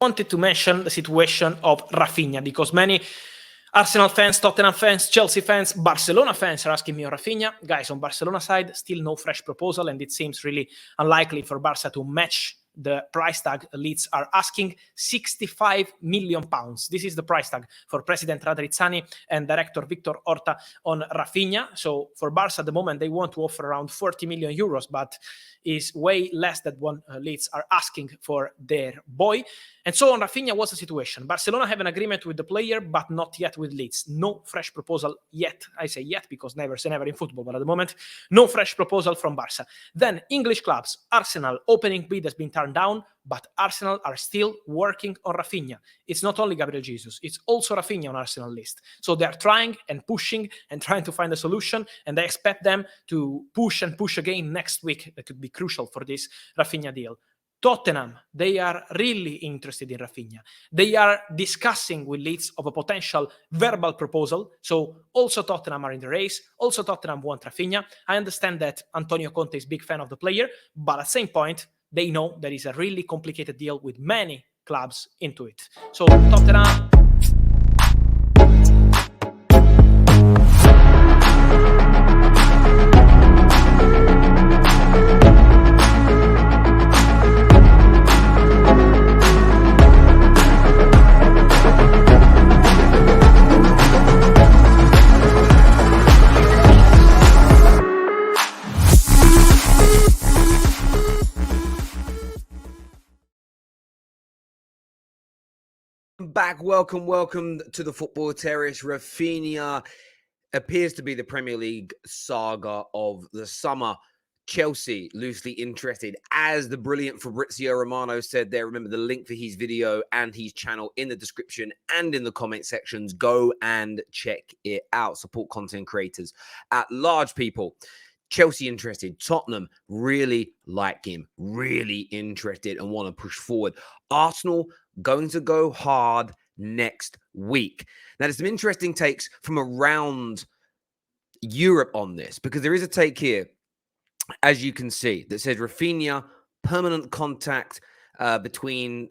wanted to mention the situation of Raphinha because many Arsenal fans, Tottenham fans, Chelsea fans, Barcelona fans are asking me on Raphinha. Guys, on Barcelona side, still no fresh proposal, and it seems really unlikely for Barca to match the price tag Leeds are asking, £65 million. This is the price tag for President Radrizzani and Director Victor Horta on Raphinha. So for Barca at the moment, they want to offer around 40 million euros, but is way less than what Leeds are asking for their boy. And so on Raphinha, what's the situation? Barcelona have an agreement with the player, but not yet with Leeds. No fresh proposal yet. I say yet because never say never in football, but at the moment, no fresh proposal from Barca. Then English clubs, Arsenal, opening bid has been turned down, but Arsenal are still working on Raphinha. It's not only Gabriel Jesus, it's also Raphinha on Arsenal list. So they're trying and pushing and trying to find a solution, and I expect them to push and push again next week. That could be crucial for this Raphinha deal. Tottenham, they are really interested in Raphinha. They are discussing with Leeds of a potential verbal proposal. So also Tottenham are in the race. Also Tottenham want Raphinha. I understand that Antonio Conte is a big fan of the player, but at the same point, they know there is a really complicated deal with many clubs into it. So Tottenham... Back, welcome to the Football Terrace. Raphinha appears to be the Premier League saga of the summer. Chelsea loosely interested, as the brilliant Fabrizio Romano said there. Remember the link for his video and his channel in the description and in the comment sections. Go and check it out. Support content creators at large, people. Chelsea interested. Tottenham really like him, really interested and want to push forward. Arsenal going to go hard next week. Now, there's some interesting takes from around Europe on this, because there is a take here, as you can see, that says Raphinha, permanent contact between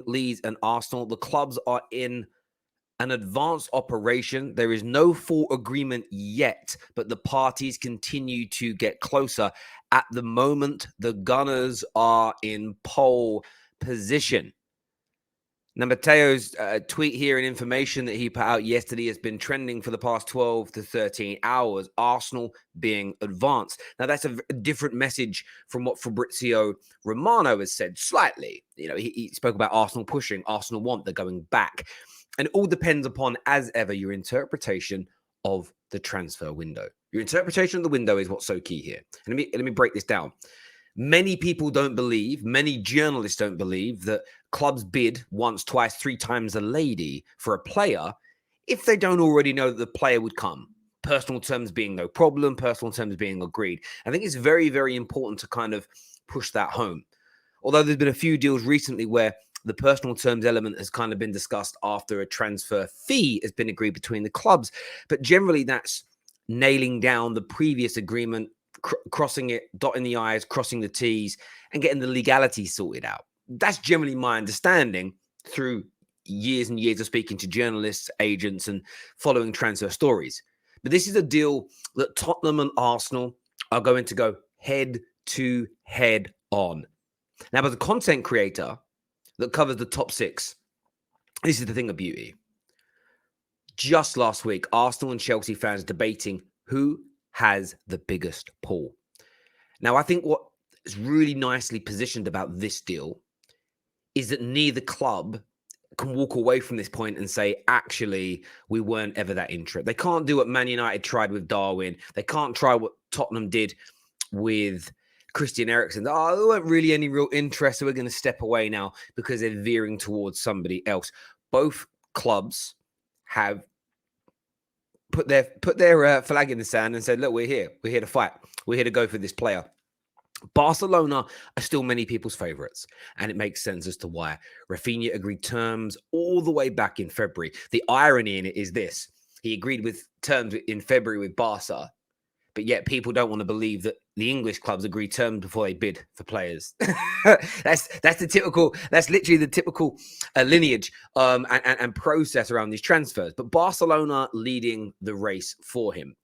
Leeds and Arsenal. The clubs are in an advanced operation. There is no full agreement yet, but the parties continue to get closer. At the moment, the Gunners are in pole position. Now, Matteo's tweet here and information that he put out yesterday has been trending for the past 12 to 13 hours, Arsenal being advanced. Now, that's a different message from what Fabrizio Romano has said slightly. You know, he spoke about Arsenal pushing, Arsenal want, they're going back. And it all depends upon, as ever, your interpretation of the transfer window. Your interpretation of the window is what's so key here. And let me break this down. Many people don't believe, many journalists don't believe that clubs bid once, twice, three times a lady for a player if they don't already know that the player would come. Personal terms being no problem, personal terms being agreed. I think it's very, very important to kind of push that home. Although there's been a few deals recently where the personal terms element has kind of been discussed after a transfer fee has been agreed between the clubs. But generally, that's nailing down the previous agreement, crossing it, dotting the I's, crossing the T's, and getting the legality sorted out. That's generally my understanding through years and years of speaking to journalists, agents, and following transfer stories. But this is a deal that Tottenham and Arsenal are going to go head to head on. Now, as a content creator that covers the top six, this is the thing of beauty. Just last week, Arsenal and Chelsea fans debating who has the biggest pull. Now, I think what is really nicely positioned about this deal is that neither club can walk away from this point and say, actually, we weren't ever that interested. They can't do what Man United tried with Darwin. They can't try what Tottenham did with Christian Eriksen. Oh, there weren't really any real interest, so we're going to step away now because they're veering towards somebody else. Both clubs have put their flag in the sand and said, look, we're here to fight. We're here to go for this player. Barcelona are still many people's favourites, and it makes sense as to why. Raphinha agreed terms all the way back in February. The irony in it is this. He agreed with terms in February with Barca, but yet people don't want to believe that the English clubs agree terms before they bid for players. That's literally the typical lineage and process around these transfers. But Barcelona leading the race for him.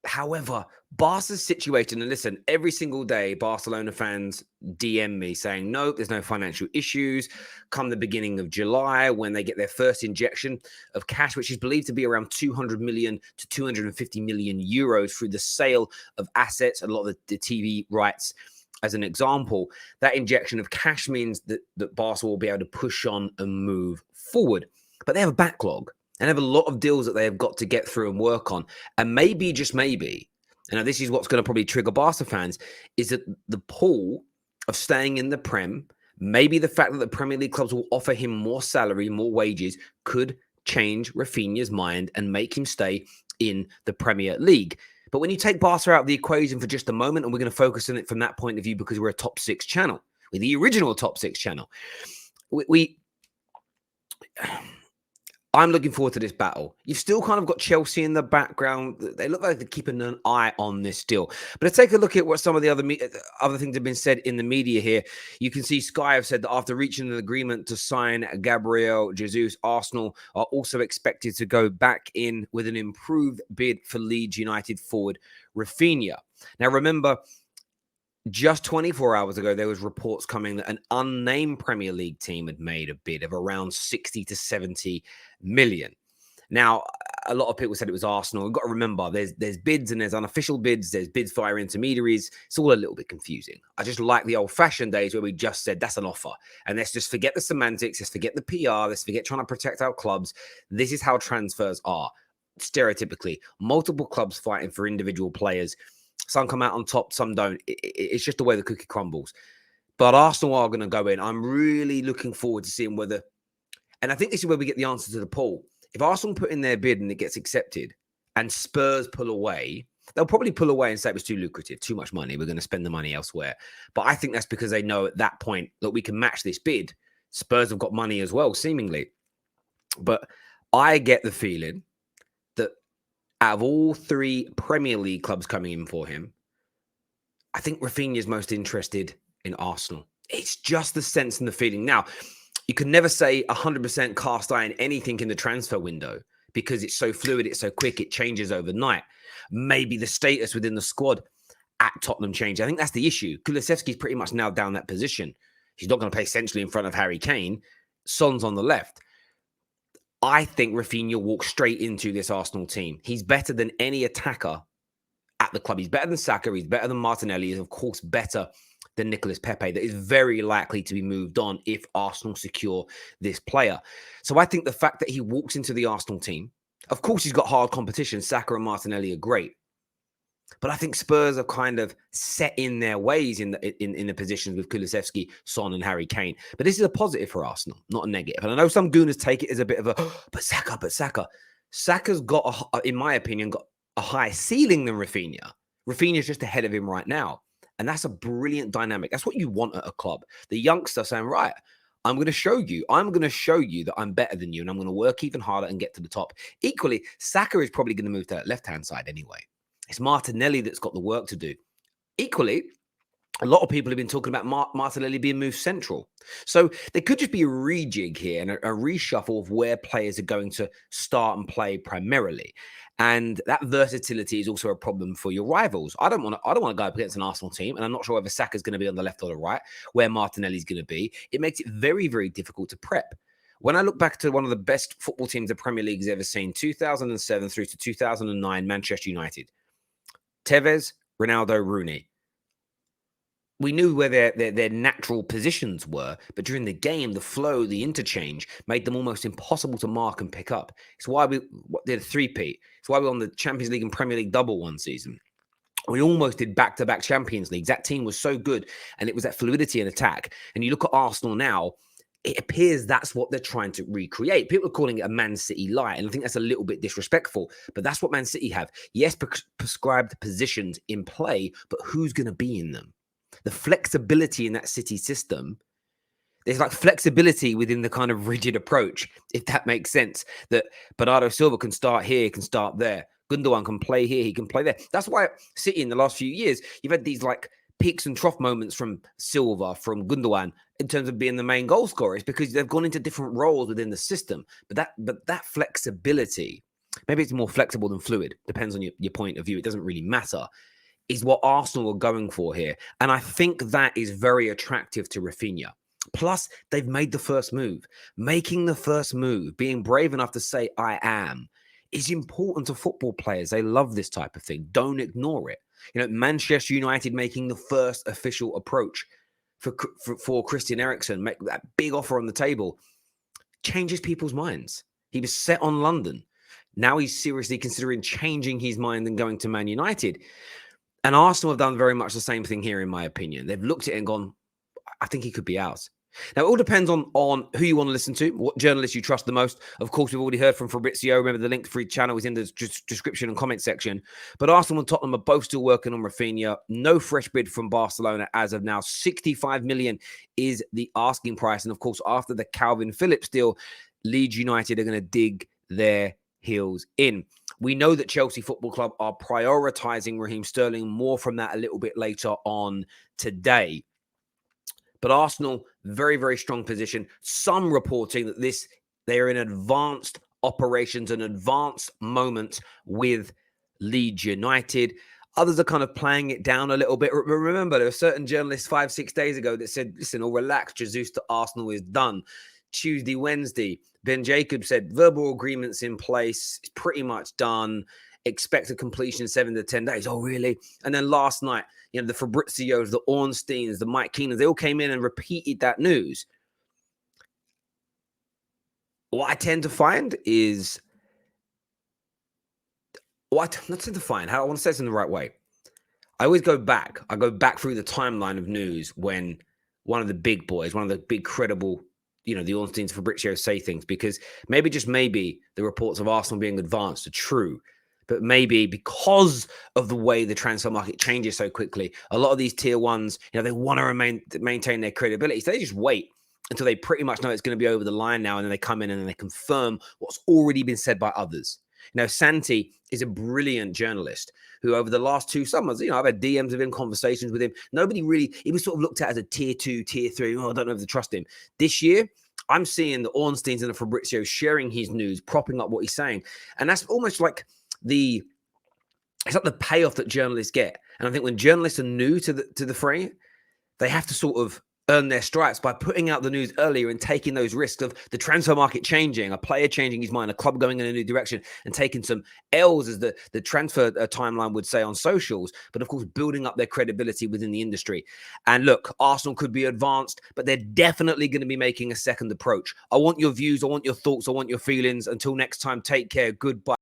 However, Barca's situation, and listen, every single day, Barcelona fans DM me saying, no, there's no financial issues. Come the beginning of July, when they get their first injection of cash, which is believed to be around 200 million to 250 million euros through the sale of assets, a lot of the TV rights, as an example, that injection of cash means that Barca will be able to push on and move forward. But they have a backlog. And have a lot of deals that they have got to get through and work on. And maybe, just maybe, and this is what's going to probably trigger Barca fans, is that the pull of staying in the Prem, maybe the fact that the Premier League clubs will offer him more salary, more wages, could change Raphinha's mind and make him stay in the Premier League. But when you take Barca out of the equation for just a moment, and we're going to focus on it from that point of view because we're a top 6 channel, we're the original top 6 channel, I'm looking forward to this battle. You've still kind of got Chelsea in the background. They look like they're keeping an eye on this still. But to take a look at what some of the other things have been said in the media here, you can see Sky have said that after reaching an agreement to sign Gabriel Jesus, Arsenal are also expected to go back in with an improved bid for Leeds United forward Raphinha. Now, remember, just 24 hours ago, there was reports coming that an unnamed Premier League team had made a bid of around 60 to 70 million. Now, a lot of people said it was Arsenal. We've got to remember, there's bids and there's unofficial bids. There's bids via intermediaries. It's all a little bit confusing. I just like the old-fashioned days where we just said, that's an offer. And let's just forget the semantics. Let's forget the PR. Let's forget trying to protect our clubs. This is how transfers are, stereotypically. Multiple clubs fighting for individual players. Some come out on top, some don't. It's just the way the cookie crumbles. But Arsenal are going to go in. I'm really looking forward to seeing whether... And I think this is where we get the answer to the poll. If Arsenal put in their bid and it gets accepted and Spurs pull away, they'll probably pull away and say it was too lucrative, too much money. We're going to spend the money elsewhere. But I think that's because they know at that point that we can match this bid. Spurs have got money as well, seemingly. But I get the feeling that out of all 3 Premier League clubs coming in for him, I think Raphinha is most interested in Arsenal. It's just the sense and the feeling. Now, you can never say 100% cast iron anything in the transfer window because it's so fluid, it's so quick, it changes overnight. Maybe the status within the squad at Tottenham changed. I think that's the issue. Kulusevski's pretty much now down that position. He's not going to play centrally in front of Harry Kane. Son's on the left. I think Raphinha walks straight into this Arsenal team. He's better than any attacker at the club. He's better than Saka. He's better than Martinelli. He's, of course, better than Nicolas Pepe. That is very likely to be moved on if Arsenal secure this player. So I think the fact that he walks into the Arsenal team, of course, he's got hard competition. Saka and Martinelli are great. But I think Spurs are kind of set in their ways in the positions with Kulusevski, Son, and Harry Kane. But this is a positive for Arsenal, not a negative. And I know some gooners take it as a bit of a, but Saka. Saka's got, in my opinion, got a higher ceiling than Raphinha. Raphinha's just ahead of him right now. And that's a brilliant dynamic. That's what you want at a club. The youngster saying, right, I'm going to show you that I'm better than you, and I'm going to work even harder and get to the top. Equally, Saka is probably going to move to that left-hand side anyway. It's Martinelli that's got the work to do. Equally, a lot of people have been talking about Martinelli being moved central. So there could just be a rejig here and a reshuffle of where players are going to start and play primarily. And that versatility is also a problem for your rivals. I don't want to go up against an Arsenal team, and I'm not sure whether Saka's going to be on the left or the right, where Martinelli's going to be. It makes it very, very difficult to prep. When I look back to one of the best football teams the Premier League has ever seen, 2007 through to 2009, Manchester United. Tevez, Ronaldo, Rooney. We knew where their natural positions were, but during the game, the flow, the interchange made them almost impossible to mark and pick up. It's why we did a three-peat. It's why we won the Champions League and Premier League double one season. We almost did back-to-back Champions Leagues. That team was so good, and it was that fluidity in attack. And you look at Arsenal now, it appears that's what they're trying to recreate. People are calling it a Man City light, and I think that's a little bit disrespectful, but that's what Man City have. Yes, prescribed positions in play, but who's going to be in them? The flexibility in that City system, there's like flexibility within the kind of rigid approach, if that makes sense, that Bernardo Silva can start here, can start there. Gundogan can play here, he can play there. That's why City in the last few years, you've had these like peaks and trough moments from Silva, from Gundogan, in terms of being the main goal scorer. It's because they've gone into different roles within the system. But that flexibility, maybe it's more flexible than fluid, depends on your point of view. It doesn't really matter, is what Arsenal are going for here. And I think that is very attractive to Raphinha. Plus, they've made the first move. Making the first move, being brave enough to say, I am, is important to football players. They love this type of thing. Don't ignore it. You know, Manchester United making the first official approach for Christian Eriksen, make that big offer on the table, changes people's minds. He was set on London. Now he's seriously considering changing his mind and going to Man United. And Arsenal have done very much the same thing here, in my opinion. They've looked at it and gone, I think he could be ours. Now, it all depends on who you want to listen to, what journalists you trust the most. Of course, we've already heard from Fabrizio. Remember, the link for his channel is in the description and comment section. But Arsenal and Tottenham are both still working on Raphinha. No fresh bid from Barcelona as of now. 65 million is the asking price. And of course, after the Calvin Phillips deal, Leeds United are going to dig their heels in. We know that Chelsea Football Club are prioritizing Raheem Sterling. More from that a little bit later on today. But Arsenal, very, very strong position. Some reporting that they are in advanced operations and advanced moments with Leeds United. Others are kind of playing it down a little bit. Remember, there were certain journalists 5-6 days ago that said, listen, all relax, Jesus to Arsenal is done. Tuesday, Wednesday, Ben Jacobs said verbal agreements in place. It's pretty much done. Expected completion in 7 to 10 days. Oh, really? And then last night, you know, the Fabrizios, the Ornsteins, the Mike Keenans, they all came in and repeated that news. What I tend to find is, not tend to find, how I want to say this in the right way. I always go back. I go back through the timeline of news when one of the big boys, one of the big credible, you know, the Ornsteins, Fabrizio say things, because maybe, just maybe, the reports of Arsenal being advanced are true. But maybe because of the way the transfer market changes so quickly, a lot of these tier ones, you know, they want to maintain their credibility. So they just wait until they pretty much know it's going to be over the line now. And then they come in and then they confirm what's already been said by others. Now, Santi is a brilliant journalist who over the last 2 summers, you know, I've had DMs of him, conversations with him. Nobody really, he was sort of looked at as a tier 2, tier 3. Oh, I don't know if to trust him. This year, I'm seeing the Ornsteins and the Fabrizio sharing his news, propping up what he's saying. And that's almost like it's like the payoff that journalists get. And I think when journalists are new to the fray, they have to sort of earn their stripes by putting out the news earlier and taking those risks of the transfer market changing, a player changing his mind, a club going in a new direction, and taking some L's, as the transfer timeline would say on socials, but of course building up their credibility within the industry. And look, Arsenal could be advanced, but they're definitely going to be making a second approach. I want your views, I want your thoughts, I want your feelings. Until next time, take care, goodbye.